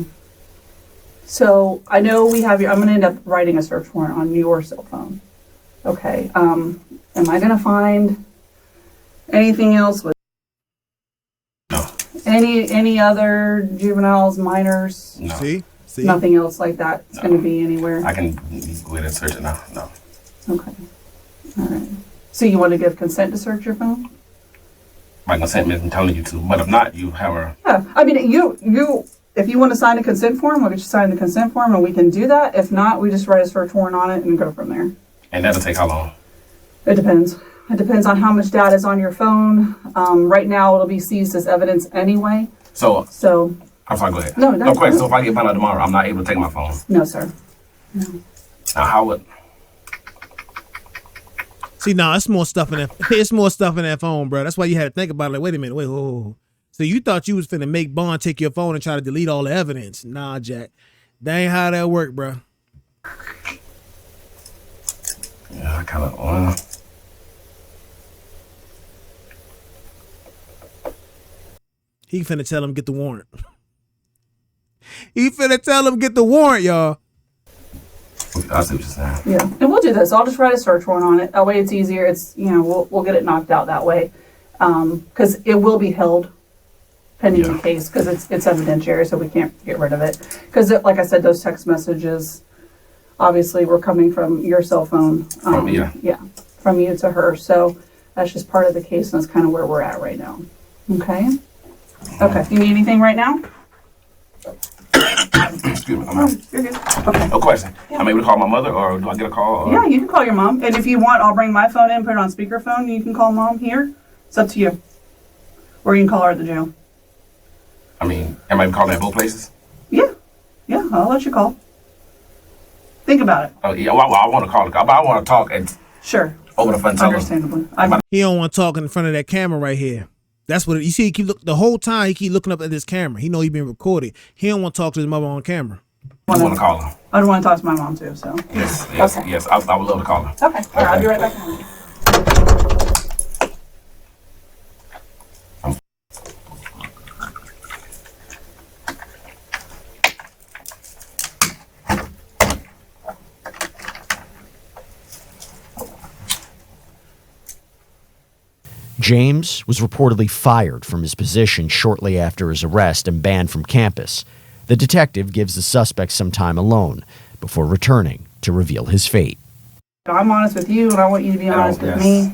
So I know we have I'm going to end up writing a search warrant on your cell phone. Okay. Am I going to find anything else with? No. Any other juveniles, minors? No. See? Nothing else like that. It's going to be anywhere. I can go ahead and search it now. No. Okay. All right. So you want to give consent to search your phone? My consent means I'm telling you to, but if not, you have a. Yeah. I mean, if you want to sign a consent form, we'll get you sign the consent form, and we can do that. If not, we just write a search warrant on it and go from there. And that'll take how long? It depends. It depends on how much data is on your phone. Right now, it'll be seized as evidence anyway. So So, I'm sorry. Go ahead. No, no, question. no. So if I get found out tomorrow, I'm not able to take my phone. no, sir. Now how would? See, nah, it's more stuff in that. It's more stuff in that phone, bro. That's why you had to think about it. Like, wait a minute, wait, whoa. So you thought you was finna make Bond take your phone and try to delete all the evidence? Nah, Jack, that ain't how that work, bro. Yeah, I kind of. He finna tell him get the warrant. He finna tell him get the warrant, y'all. I see what you're saying. Yeah, and we'll do this. I'll just write a search warrant on it. That way, it's easier. It's we'll get it knocked out that way, because it will be held pending the case because it's evidentiary, so we can't get rid of it. Because like I said, those text messages obviously were coming from your cell phone. From me, Yeah, from you to her. So that's just part of the case, and that's kind of where we're at right now. Okay. Okay. You need anything right now? Excuse me. You're good. Okay. No question. I'm able to call my mother, or do I get a call? Or? Yeah, you can call your mom. And if you want, I'll bring my phone in, put it on speakerphone. You can call mom here. It's up to you. Or you can call her at the jail. I mean, am I calling at both places? Yeah. Yeah, I'll let you call. Think about it. Oh yeah. Well, I want to call. But I want to talk and Sure. over the phone. Tell them. Understandably. He don't want to talk in front of that camera right here. That's what you see. He keep the whole time. He keep looking up at this camera. He know he been recorded. He don't want to talk to his mother on camera. I want to call her. I don't want to talk to my mom too, so. Yes. Okay. Yes. I would love to call her. Okay. All right, I'll be right back. James was reportedly fired from his position shortly after his arrest and banned from campus. The detective gives the suspect some time alone before returning to reveal his fate. I'm honest with you, and I want you to be honest with me.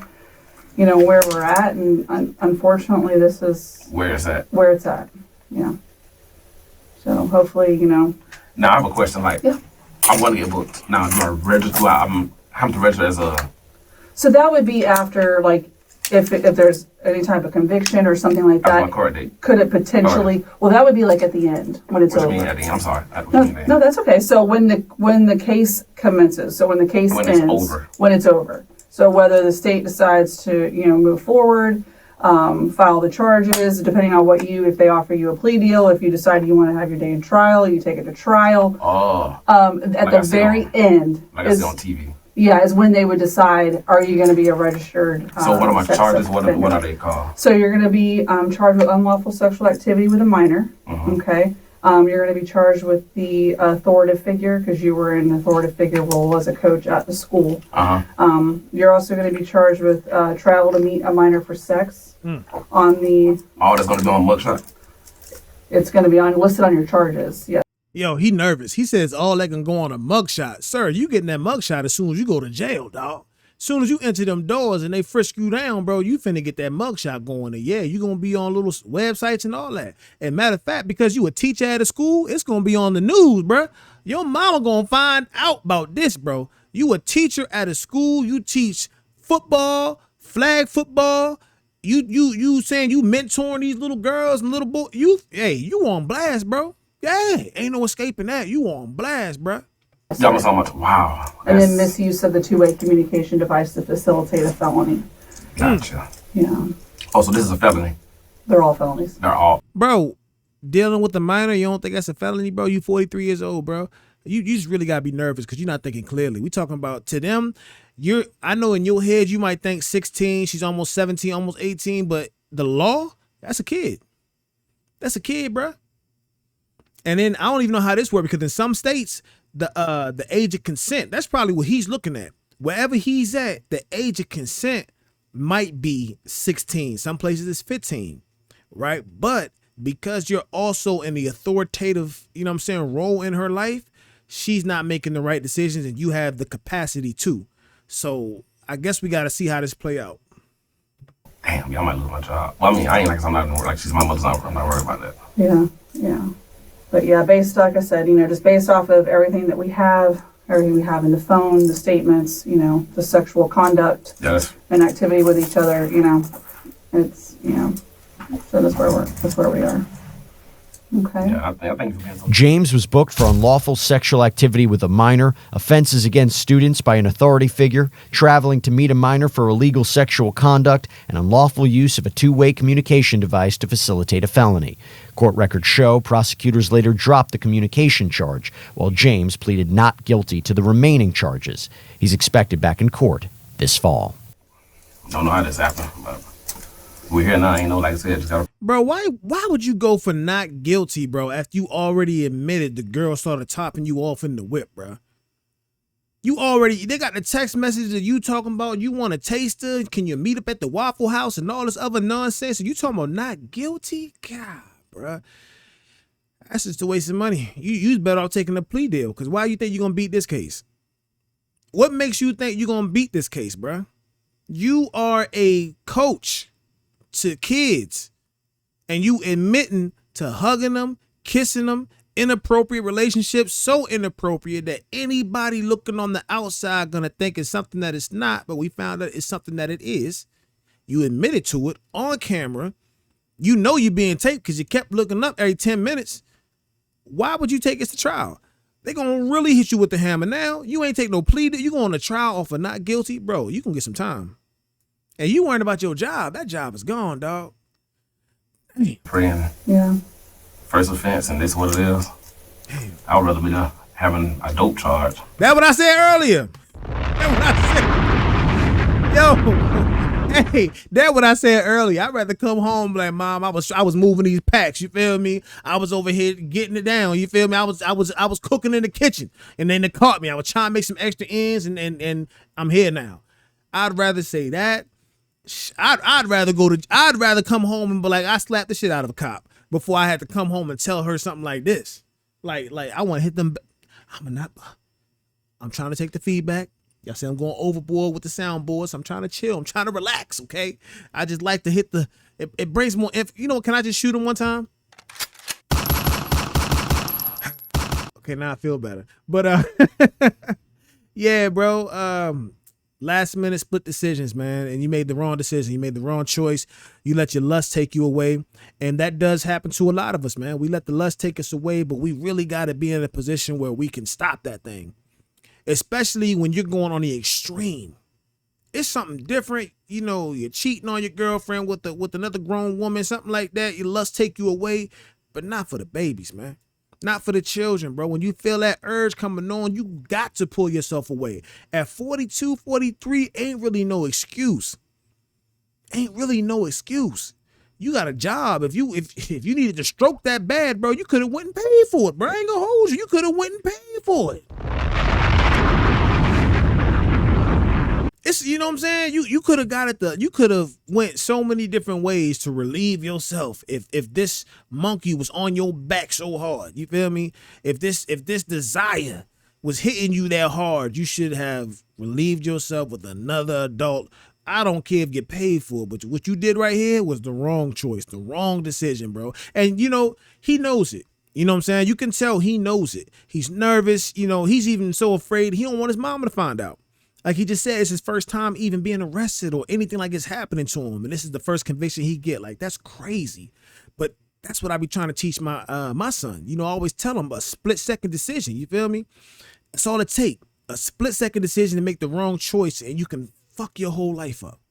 You know, where we're at, and unfortunately, this is Where is that? where it's at. Yeah. So hopefully, Now I have a question. Like, Yeah. I'm going to get booked. Now, do I register? I'm having to register as a. So that would be after, like, if there's any type of conviction or something like That's that. my court date. Could it potentially? Well, that would be like at the end when it's What do over. you mean at the end? I'm sorry. No, that's okay. So when the case commences, so when the case When it's ends, over. when it's over. So whether the state decides to move forward, file the charges, depending on if they offer you a plea deal, if you decide you want to have your day in trial, you take it to trial. Oh. At Like I the see very on- end Like I is see on TV. is when they would decide, are you going to be a registered So what are my sex charges? What offender? are they called? So you're going to be charged with unlawful sexual activity with a minor. Okay. You're going to be charged with the authoritative figure because you were in an authoritative figure role as a coach at the school. You're also going to be charged with travel to meet a minor for sex. On the, Oh, that's going to be on mugshot. it's going to be listed on your charges. Yeah. Yo, he nervous. He says all that can go on a mugshot. Sir, you getting that mugshot as soon as you go to jail, dog. As soon as you enter them doors and they frisk you down, bro, you finna get that mugshot going. And yeah, you gonna be on little websites and all that. And matter of fact, because you a teacher at a school, it's gonna be on the news, bro. Your mama gonna find out about this, bro. You a teacher at a school. You teach football, flag football. You saying you mentoring these little girls and little boys. You on blast, bro. Yeah, ain't no escaping that. You on blast, bro. Y'all know so much. Wow. And then That's- misuse of the two-way communication device to facilitate a felony. Gotcha. Yeah. Oh, so this is a felony. They're all felonies. They're all. Bro, dealing with a minor, you don't think that's a felony, bro? You 43 years old, bro. You just really gotta be nervous because you're not thinking clearly. We talking about to them, I know in your head you might think 16, she's almost 17, almost 18, but the law, that's a kid. That's a kid, bro. And then I don't even know how this works because in some states, the age of consent, that's probably what he's looking at. Wherever he's at, the age of consent might be 16. Some places it's 15, right? But because you're also in the authoritative, you know what I'm saying, role in her life, she's not making the right decisions and you have the capacity to. So I guess we got to see how this play out. Damn, I might lose my job. Well, I mean, I ain't like I'm not gonna work. Like she's my mother's not. I'm not worried about that. Yeah. But yeah, like I said, just based off of everything that we have, everything we have in the phone, the statements, the sexual conduct and activity with each other, it's, so that's where we are. Okay. Yeah, I think James was booked for unlawful sexual activity with a minor, offenses against students by an authority figure, traveling to meet a minor for illegal sexual conduct, and unlawful use of a two-way communication device to facilitate a felony. Court records show prosecutors later dropped the communication charge, while James pleaded not guilty to the remaining charges. He's expected back in court this fall. Don't know how this happened, but we're here now. Like I said, just gotta. Bro, why would you go for not guilty, bro, after you already admitted the girl started topping you off in the whip, bro? They got the text message that you talking about, you want to taste her, can you meet up at the Waffle House and all this other nonsense, and you talking about not guilty? God, bro. That's just a waste of money. You's better off taking a plea deal, because why you think you're going to beat this case? What makes you think you're going to beat this case, bro? You are a coach to kids. And you admitting to hugging them, kissing them, inappropriate relationships, so inappropriate that anybody looking on the outside gonna think it's something that it's not, but we found out it's something that it is. You admitted to it on camera. You know you're being taped because you kept looking up every 10 minutes. Why would you take this to trial? They gonna really hit you with the hammer now. You ain't take no plea. You going to trial off of not guilty, bro. You can get some time. And you worrying about your job. That job is gone, dog. Praying. Yeah. First offense, and this is what it is. I would rather be having a dope charge. That's what I said earlier. That's what I said earlier. I'd rather come home like, Mom, I was moving these packs. You feel me? I was over here getting it down. You feel me? I was cooking in the kitchen, and then they caught me. I was trying to make some extra ends, and I'm here now. I'd rather say that. I'd rather come home and be like, I slapped the shit out of a cop before I had to come home and tell her something like this. Like I want to hit them. I'm trying to take the feedback. Y'all say I'm going overboard with the soundboards. I'm trying to chill. I'm trying to relax. Okay. I just like to hit it brings more. Can I just shoot him one time? Okay. Now I feel better, but, yeah, bro. Last minute split decisions, man. And you made the wrong decision. You made the wrong choice. You let your lust take you away. And that does happen to a lot of us, man. We let the lust take us away, but we really got to be in a position where we can stop that thing. Especially when you're going on the extreme. It's something different. You're cheating on your girlfriend with another grown woman, something like that. Your lust take you away, but not for the babies, man. Not for the children, bro. When you feel that urge coming on, you got to pull yourself away. At 42, 43, ain't really no excuse. Ain't really no excuse. You got a job. If you needed to stroke that bad, bro, you could have went and paid for it, bro. I ain't gonna hold you. You could have went and paid for it. It's, you know what I'm saying? You could have you could have went so many different ways to relieve yourself if this monkey was on your back so hard. You feel me? If this desire was hitting you that hard, you should have relieved yourself with another adult. I don't care if you get paid for it, but what you did right here was the wrong choice, the wrong decision, bro. And he knows it. You know what I'm saying? You can tell he knows it. He's nervous. He's even so afraid he don't want his mama to find out. Like he just said, it's his first time even being arrested or anything like it's happening to him. And this is the first conviction he get. Like, that's crazy. But that's what I be trying to teach my son. I always tell him a split-second decision. You feel me? That's all it takes. A split-second decision to make the wrong choice, and you can fuck your whole life up.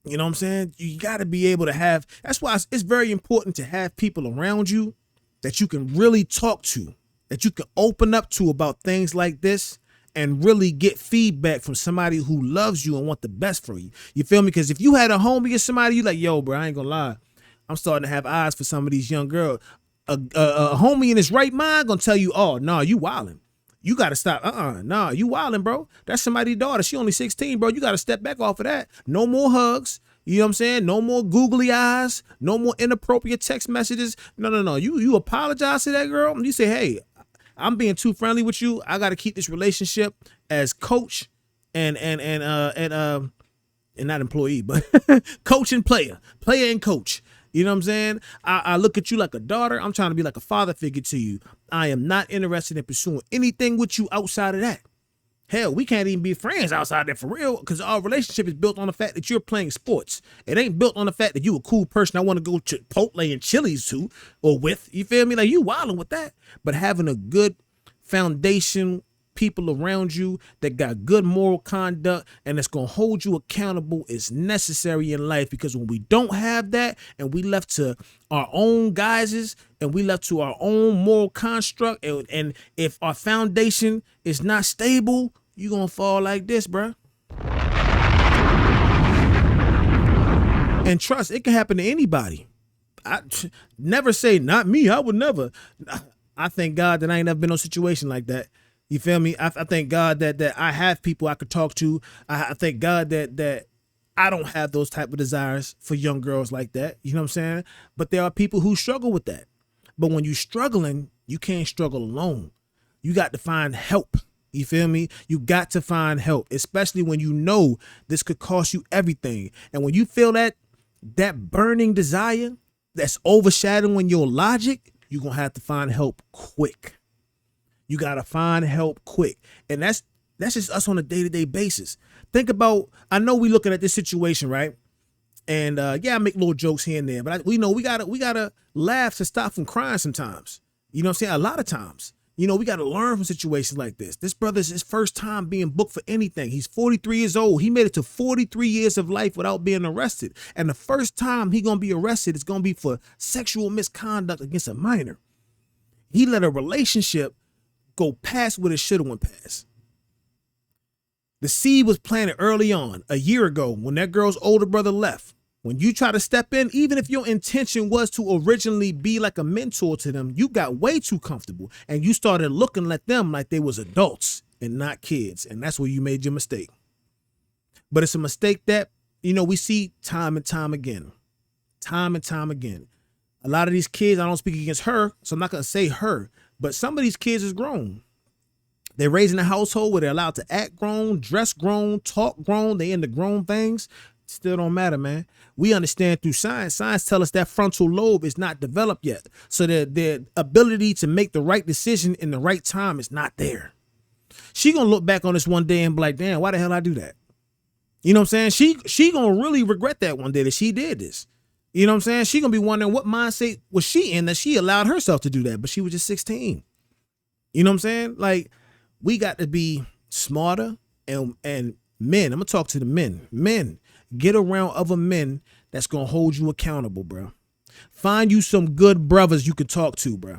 You know what I'm saying? You got to be able to have. That's why it's very important to have people around you that you can really talk to, that you can open up to about things like this. And really get feedback from somebody who loves you and want the best for you. You feel me? Because if you had a homie or somebody, you like, yo, bro, I ain't gonna lie. I'm starting to have eyes for some of these young girls. A homie in his right mind gonna tell you, oh, no, you wildin'. You gotta stop. You wildin', bro. That's somebody's daughter. She only 16, bro. You gotta step back off of that. No more hugs. You know what I'm saying? No more googly eyes, no more inappropriate text messages. No. You apologize to that girl and you say, hey, I'm being too friendly with you. I got to keep this relationship as coach and not employee, but coach and player and coach. You know what I'm saying? I look at you like a daughter. I'm trying to be like a father figure to you. I am not interested in pursuing anything with you outside of that. Hell, we can't even be friends outside that for real, because our relationship is built on the fact that you're playing sports. It ain't built on the fact that you a cool person I want to go to Chipotle and Chili's to or with. You feel me? Like, you wilding with that. But having a good foundation, people around you that got good moral conduct and that's going to hold you accountable is necessary in life, because when we don't have that and we left to our own guises and we left to our own moral construct, and if our foundation is not stable, you're going to fall like this, bruh. And trust, it can happen to anybody. I never say not me. I would never. I thank God that I ain't never been in a situation like that. You feel me? I thank God that I have people I could talk to. I thank God that I don't have those type of desires for young girls like that. You know what I'm saying? But there are people who struggle with that. But when you're struggling, you can't struggle alone. You got to find help. You feel me? You got to find help, especially when you know this could cost you everything. And when you feel that burning desire that's overshadowing your logic, you're going to have to find help quick. You got to find help quick. And that's just us on a day-to-day basis. Think about, I know we looking at this situation, right? And I make little jokes here and there, but we know we gotta laugh to stop from crying sometimes. You know what I'm saying? A lot of times. You know, we got to learn from situations like this. This brother's his first time being booked for anything. He's 43 years old. He made it to 43 years of life without being arrested. And the first time he going to be arrested is going to be for sexual misconduct against a minor. He let a relationship go past what it should have went past. The seed was planted early on, a year ago, when that girl's older brother left. When you try to step in, even if your intention was to originally be like a mentor to them, you got way too comfortable and you started looking at them like they was adults and not kids. And that's where you made your mistake. But it's a mistake that, we see time and time again. Time and time again. A lot of these kids, I don't speak against her, so I'm not going to say her, but some of these kids is grown. They're raised in a household where they're allowed to act grown, dress grown, talk grown. They into grown things. Still don't matter, man. We understand through science. Science tell us that frontal lobe is not developed yet. So their ability to make the right decision in the right time is not there. She gonna look back on this one day and be like, damn, why the hell I do that? You know what I'm saying? She gonna really regret that one day that she did this. You know what I'm saying? She gonna be wondering what mindset was she in that she allowed herself to do that, but she was just 16. You know what I'm saying? Like, we got to be smarter, and men, I'm gonna talk to the men. Men, get around other men that's gonna hold you accountable, bro. Find you some good brothers you can talk to, bro.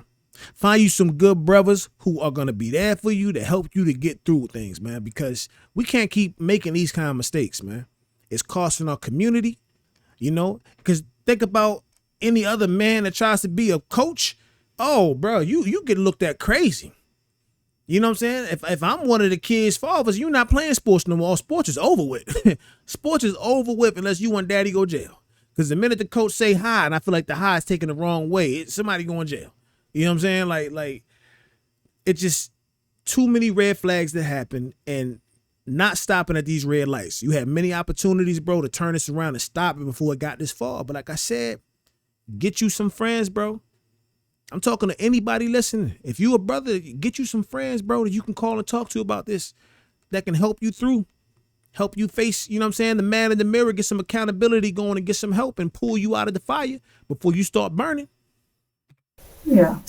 Find you some good brothers who are gonna be there for you to help you to get through things, man, because we can't keep making these kind of mistakes, man. It's costing our community, because think about any other man that tries to be a coach. Oh, bro, you get looked at crazy. You know what I'm saying? If I'm one of the kids' fathers, you're not playing sports no more. Sports is over with. Sports is over with unless you and daddy go jail. Because the minute the coach say hi, and I feel like the hi is taken the wrong way, somebody going jail. You know what I'm saying? Like it's just too many red flags that happen and not stopping at these red lights. You had many opportunities, bro, to turn this around and stop it before it got this far. But like I said, get you some friends, bro. I'm talking to anybody listening. If you a brother, get you some friends, bro, that you can call and talk to about this, that can help you through, help you face, the man in the mirror, get some accountability going and get some help and pull you out of the fire before you start burning. Yeah.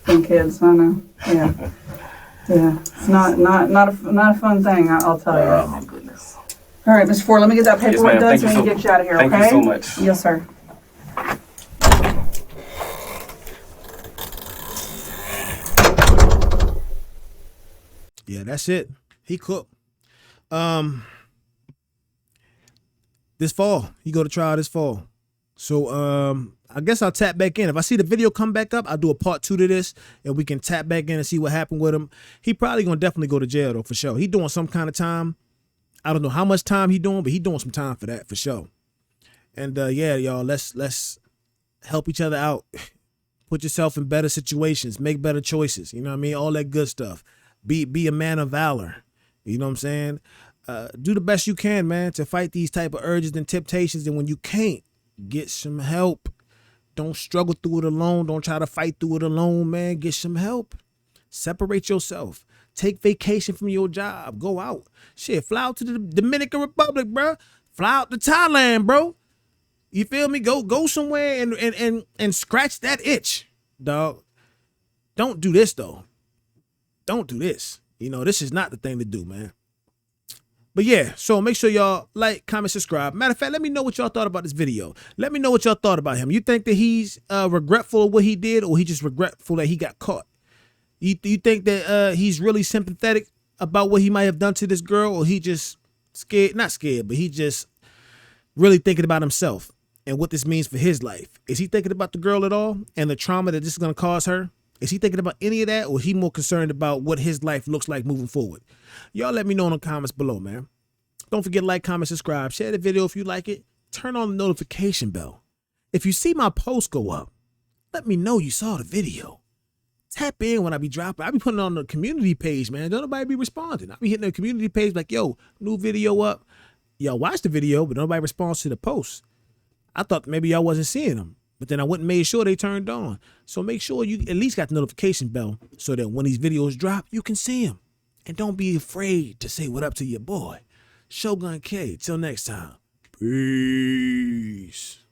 And kids, I know. Yeah. Yeah. It's not a fun thing, I'll tell you. Oh my goodness. All right, Mr. Ford, let me get that paperwork done so we can get you out of here, okay? Thank you so much. Yes, sir. Yeah, that's it. He cooked. This fall, he go to trial this fall. So I guess I'll tap back in. If I see the video come back up, I'll do a part 2 to this and we can tap back in and see what happened with him. He probably gonna definitely go to jail though, for sure. He doing some kind of time. I don't know how much time he doing, but he doing some time for that for sure. And yeah, y'all, let's help each other out. Put yourself in better situations, make better choices. You know what I mean? All that good stuff. Be a man of valor. You know what I'm saying? Do the best you can, man, to fight these type of urges and temptations. And when you can't, get some help. Don't struggle through it alone. Don't try to fight through it alone, man. Get some help. Separate yourself. Take vacation from your job. Go out. Shit, fly out to the Dominican Republic, bro. Fly out to Thailand, bro. You feel me? Go somewhere and scratch that itch, dog. Don't do this though. Don't do this. You know, this is not the thing to do, man. But yeah, so make sure y'all like, comment, subscribe. Matter of fact, let me know what y'all thought about this video. Let me know what y'all thought about him. You think that he's regretful of what he did, or he just regretful that he got caught? You think that he's really sympathetic about what he might have done to this girl, or he just scared? Not scared, but he just really thinking about himself and what this means for his life. Is he thinking about the girl at all and the trauma that this is going to cause her? Is he thinking about any of that, or is he more concerned about what his life looks like moving forward? Y'all let me know in the comments below, man. Don't forget to like, comment, subscribe. Share the video if you like it. Turn on the notification bell. If you see my post go up, let me know you saw the video. Tap in when I be dropping. I be putting it on the community page, man. Don't nobody be responding. I be hitting the community page like, yo, new video up. Y'all watch the video, but nobody responds to the post. I thought maybe y'all wasn't seeing them, but then I went and made sure they turned on. So make sure you at least got the notification bell so that when these videos drop, you can see them. And don't be afraid to say what up to your boy. Shogun Kaye. Till next time. Peace.